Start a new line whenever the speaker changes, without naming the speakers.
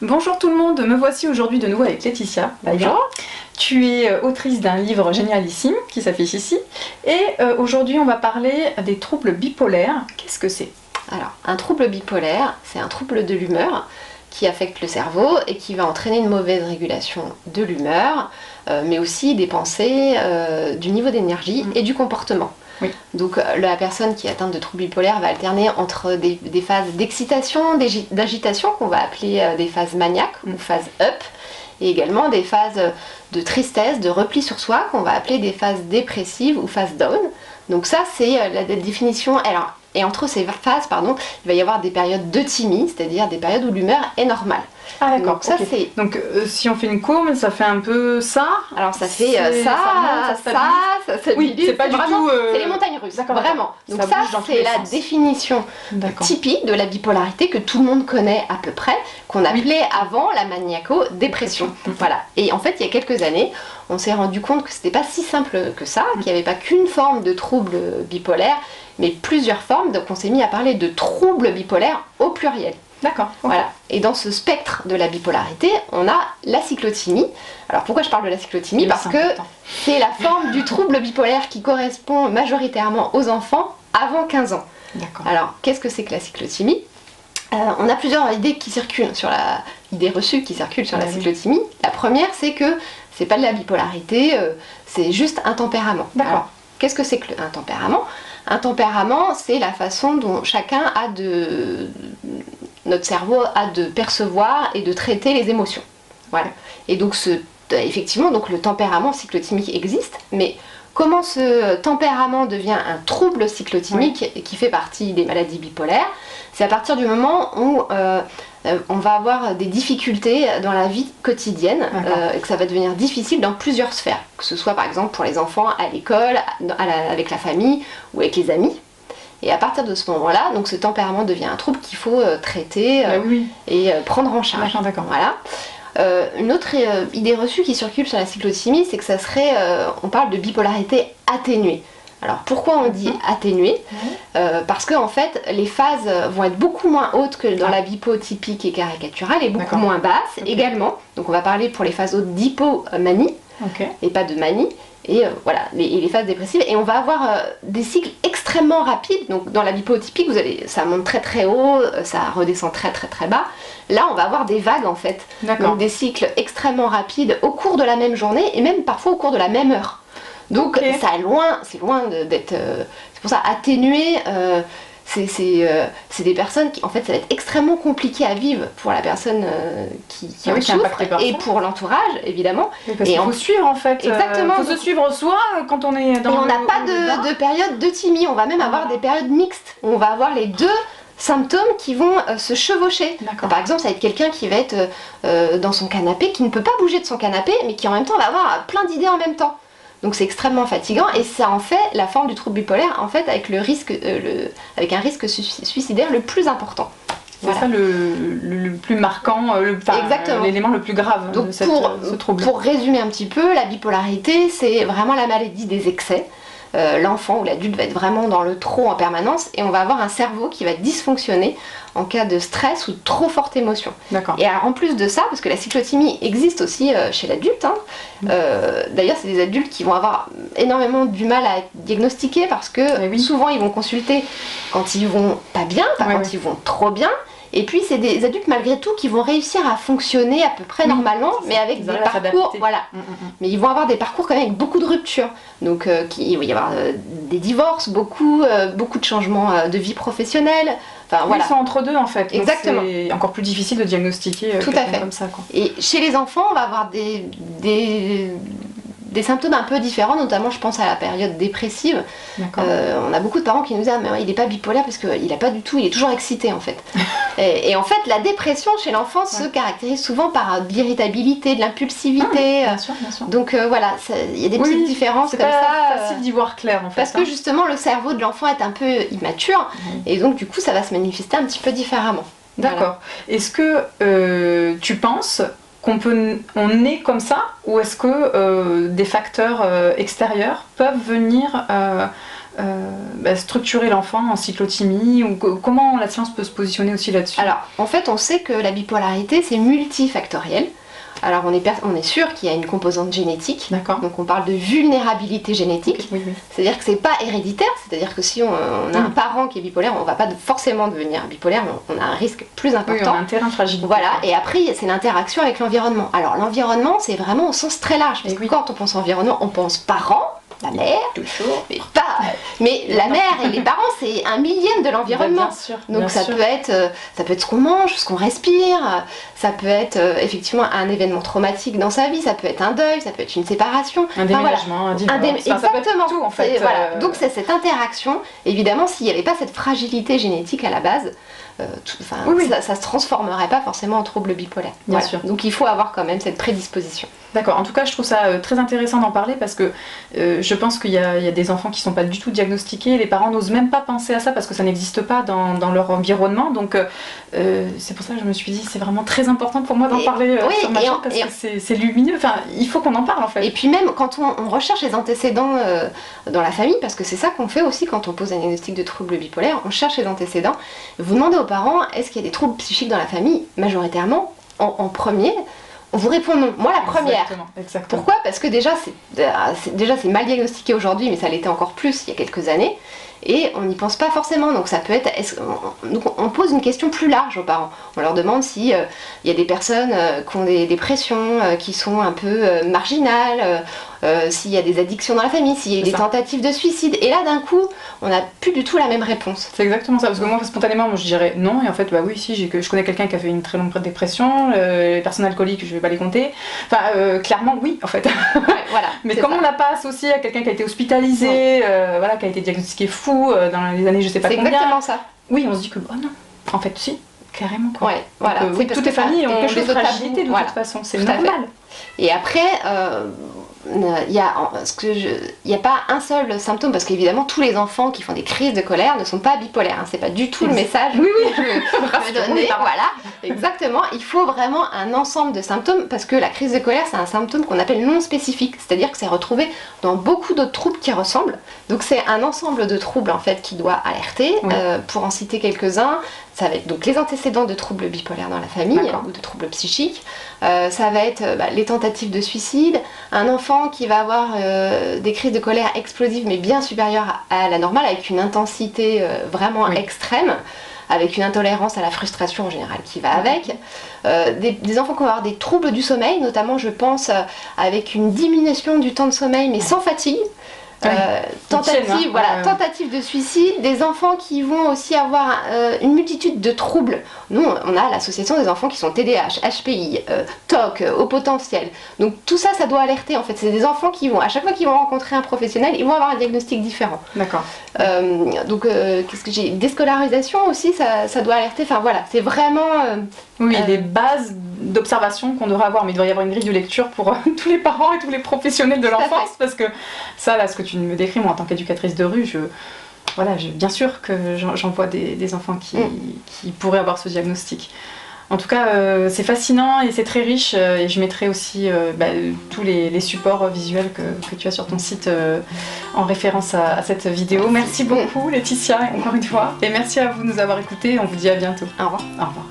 Bonjour tout le monde, me voici aujourd'hui de nouveau avec Laetitia.
Bonjour.
Tu es autrice d'un livre génialissime qui s'affiche ici. Et aujourd'hui on va parler des troubles bipolaires. Qu'est-ce que c'est?
Alors, un trouble bipolaire, c'est un trouble de l'humeur qui affecte le cerveau et qui va entraîner une mauvaise régulation de l'humeur, mais aussi des pensées, du niveau d'énergie et du comportement.
Oui.
Donc la personne qui est atteinte de trouble bipolaire va alterner entre des phases d'excitation, d'agitation qu'on va appeler des phases maniaques ou phases up, et également des phases de tristesse, de repli sur soi qu'on va appeler des phases dépressives ou phases down. Donc ça c'est la définition. Alors, et entre ces phases, il va y avoir des périodes d'euthymie, c'est-à-dire des périodes où l'humeur est normale.
Ah d'accord,
donc ça
okay.
c'est...
Donc si on fait une courbe, ça fait un peu ça.
Alors ça fait ça stabilise.
Oui, c'est pas
vraiment,
du tout...
c'est les montagnes russes, vraiment. Donc ça c'est la
sens.
définition typique de la bipolarité que tout le monde connaît à peu près, qu'on appelait avant la maniaco-dépression. Voilà. Et en fait, il y a quelques années, on s'est rendu compte que c'était pas si simple que ça, qu'il n'y avait pas qu'une forme de trouble bipolaire, mais plusieurs formes. Donc on s'est mis à parler de troubles bipolaires au pluriel.
D'accord. Okay.
Voilà. Et dans ce spectre de la bipolarité, on a la cyclothymie. Alors pourquoi je parle de la cyclothymie? Parce que c'est la forme du trouble bipolaire qui correspond majoritairement aux enfants avant 15 ans.
D'accord.
Alors qu'est-ce que c'est que la cyclothymie? On a plusieurs idées qui circulent sur idées reçues qui circulent sur la cyclothymie. La première, c'est que c'est pas de la bipolarité, c'est juste un tempérament.
D'accord.
Qu'est-ce que c'est qu'un tempérament? Un tempérament, c'est la façon dont notre cerveau a de percevoir et de traiter les émotions. Voilà. Et donc, effectivement, donc le tempérament cyclothymique existe, mais comment ce tempérament devient un trouble cyclothymique qui fait partie des maladies bipolaires? C'est à partir du moment où on va avoir des difficultés dans la vie quotidienne et que ça va devenir difficile dans plusieurs sphères, que ce soit par exemple pour les enfants à l'école, avec la famille ou avec les amis. Et à partir de ce moment-là, donc ce tempérament devient un trouble qu'il faut traiter et prendre en charge.
D'accord.
Voilà. Une autre idée reçue qui circule sur la cyclothymie, c'est que ça serait, on parle de bipolarité atténuée. Alors pourquoi on dit atténuée? Parce que en fait les phases vont être beaucoup moins hautes que dans la bipo typique et caricaturale et beaucoup moins basses également. Donc on va parler pour les phases hautes d'hypomanie et pas de manie. Et voilà, les phases dépressives, et on va avoir des cycles extrêmement rapides. Donc dans la bipotypique, ça monte très très haut, ça redescend très très très bas. Là on va avoir des vagues en fait, donc des cycles extrêmement rapides au cours de la même journée et même parfois au cours de la même heure. Donc c'est loin d'être, c'est pour ça atténué. C'est des personnes qui, en fait, ça va être extrêmement compliqué à vivre pour la personne qui en souffre et pour l'entourage, évidemment.
Parce qu'il faut suivre, en fait.
Exactement.
Il faut se suivre soi quand on est dans
on n'a pas de période d'euthymie, on va même avoir des périodes mixtes. On va avoir les deux symptômes qui vont se chevaucher. Par exemple, ça va être quelqu'un qui va être dans son canapé, qui ne peut pas bouger de son canapé, mais qui en même temps va avoir plein d'idées en même temps. Donc c'est extrêmement fatigant et ça en fait la forme du trouble bipolaire en fait avec avec un risque suicidaire le plus important.
C'est ça le plus marquant, l'élément le plus grave de ce trouble.
Pour résumer un petit peu, la bipolarité c'est vraiment la maladie des excès. L'enfant ou l'adulte va être vraiment dans le trop en permanence et on va avoir un cerveau qui va dysfonctionner en cas de stress ou de trop forte émotion. Et alors en plus de ça, parce que la cyclothymie existe aussi chez l'adulte, d'ailleurs c'est des adultes qui vont avoir énormément du mal à être diagnostiqués parce que souvent ils vont consulter quand ils vont pas bien, pas quand ils vont trop bien. Et puis c'est des adultes malgré tout qui vont réussir à fonctionner à peu près normalement, mais avec des parcours, mais ils vont avoir des parcours quand même avec beaucoup de ruptures. Donc il va y avoir des divorces, beaucoup de changements de vie professionnelle. Enfin,
Ils sont entre deux en fait.
Exactement.
C'est encore plus difficile de diagnostiquer
tout à fait
comme ça.
Et chez les enfants, on va avoir des symptômes un peu différents, notamment je pense à la période dépressive. On a beaucoup de parents qui nous disent ah, mais il n'est pas bipolaire parce qu'il a pas du tout, il est toujours excité en fait. et en fait la dépression chez l'enfant se caractérise souvent par de l'irritabilité, de l'impulsivité.
Bien sûr.
Donc voilà, il y a des petites différences comme ça.
C'est pas facile d'y voir clair en fait.
Parce que justement le cerveau de l'enfant est un peu immature et donc du coup ça va se manifester un petit peu différemment.
D'accord. Est-ce que tu penses on est comme ça ou est-ce que des facteurs extérieurs peuvent venir structurer l'enfant en cyclothymie, ou comment la science peut se positionner aussi là-dessus?
Alors, en fait, on sait que la bipolarité, c'est multifactoriel. Alors, on est sûr qu'il y a une composante génétique.
D'accord.
Donc, on parle de vulnérabilité génétique.
Oui, oui.
C'est-à-dire que c'est pas héréditaire. C'est-à-dire que si on a un parent qui est bipolaire, on va pas forcément devenir bipolaire, mais on a un risque plus important.
Oui, on a un terrain fragile.
Voilà. Et après, c'est l'interaction avec l'environnement. Alors, l'environnement, c'est vraiment au sens très large. Parce que quand on pense environnement, on pense parents, la mère,
toujours.
Mais la mère et les parents, c'est un millième de l'environnement.
Bien sûr.
Donc
bien
ça
sûr.
peut être ce qu'on mange, ce qu'on respire, ça peut être effectivement un événement traumatique dans sa vie, ça peut être un deuil, ça peut être une séparation.
Un déménagement, un divorce.
Exactement.
Ça peut être tout en fait.
Voilà. Donc c'est cette interaction. Évidemment, s'il n'y avait pas cette fragilité génétique à la base, ça se transformerait pas forcément en trouble bipolaire.
Bien sûr.
Donc il faut avoir quand même cette prédisposition.
D'accord, en tout cas je trouve ça très intéressant d'en parler parce que je pense qu'il y a des enfants qui ne sont pas du tout diagnostiqués, les parents n'osent même pas penser à ça parce que ça n'existe pas dans leur environnement, donc c'est pour ça que je me suis dit c'est vraiment très important pour moi d'en parler sur ma chaîne parce que c'est lumineux, enfin il faut qu'on en parle en fait.
Et puis même quand on recherche les antécédents dans la famille, parce que c'est ça qu'on fait aussi quand on pose un diagnostic de trouble bipolaire, on cherche les antécédents, vous demandez aux parents est-ce qu'il y a des troubles psychiques dans la famille, majoritairement, en premier, on vous répond non. Moi la première.
Exactement.
Pourquoi? Parce que déjà c'est mal diagnostiqué aujourd'hui, mais ça l'était encore plus il y a quelques années. Et on n'y pense pas forcément, donc ça peut être. Donc on pose une question plus large aux parents. On leur demande s'il y a des personnes qui ont des dépressions, qui sont un peu marginales, s'il y a des addictions dans la famille, s'il y a eu des tentatives de suicide. Et là d'un coup, on n'a plus du tout la même réponse.
C'est exactement ça, parce que moi spontanément je dirais non, et en fait bah oui si, je connais quelqu'un qui a fait une très longue dépression, les personnes alcooliques je vais pas les compter, enfin clairement oui en fait.
Ouais, voilà,
mais comme on l'a pas associé à quelqu'un qui a été hospitalisé, voilà, qui a été diagnostiqué fou dans les années je sais pas combien.
C'est exactement ça.
Oui, on se dit que oh non, en fait si, carrément quoi.
Ouais, voilà.
Donc, oui, toutes les familles ont des fragilités de toute façon, c'est normal.
Et après, il n'y a pas un seul symptôme, parce qu'évidemment tous les enfants qui font des crises de colère ne sont pas bipolaires, hein, c'est pas du tout le message que je veux donner. Voilà, exactement, il faut vraiment un ensemble de symptômes, parce que la crise de colère c'est un symptôme qu'on appelle non spécifique, c'est-à-dire que c'est retrouvé dans beaucoup d'autres troubles qui ressemblent, donc c'est un ensemble de troubles en fait qui doit alerter. Pour en citer quelques-uns, ça va être donc les antécédents de troubles bipolaires dans la famille ou de troubles psychiques, ça va être les tentatives de suicide, un enfant qui va avoir des crises de colère explosives mais bien supérieures à la normale, avec une intensité vraiment extrême, avec une intolérance à la frustration en général qui va avec. Des enfants qui vont avoir des troubles du sommeil, notamment je pense avec une diminution du temps de sommeil mais sans fatigue. Tentative de suicide, des enfants qui vont aussi avoir une multitude de troubles. Nous, on a l'association des enfants qui sont TDAH, HPI, TOC, haut potentiel. Donc tout ça, ça doit alerter en fait. C'est des enfants qui vont, à chaque fois qu'ils vont rencontrer un professionnel, ils vont avoir un diagnostic différent.
D'accord.
Donc, qu'est-ce que j'ai? Déscolarisation aussi, ça doit alerter. Enfin voilà, c'est vraiment.
Oui, des bases d'observation qu'on devrait avoir, mais il devrait y avoir une grille de lecture pour tous les parents et tous les professionnels de l'enfance, parce que ça, là, ce que tu me décris, moi, en tant qu'éducatrice de rue, bien sûr que j'en vois des enfants qui pourraient avoir ce diagnostic. En tout cas, c'est fascinant et c'est très riche, et je mettrai aussi tous les supports visuels que tu as sur ton site en référence à cette vidéo. Merci beaucoup Laetitia, encore une fois, et merci à vous de nous avoir écoutés, on vous dit à bientôt.
Au revoir.
Au revoir.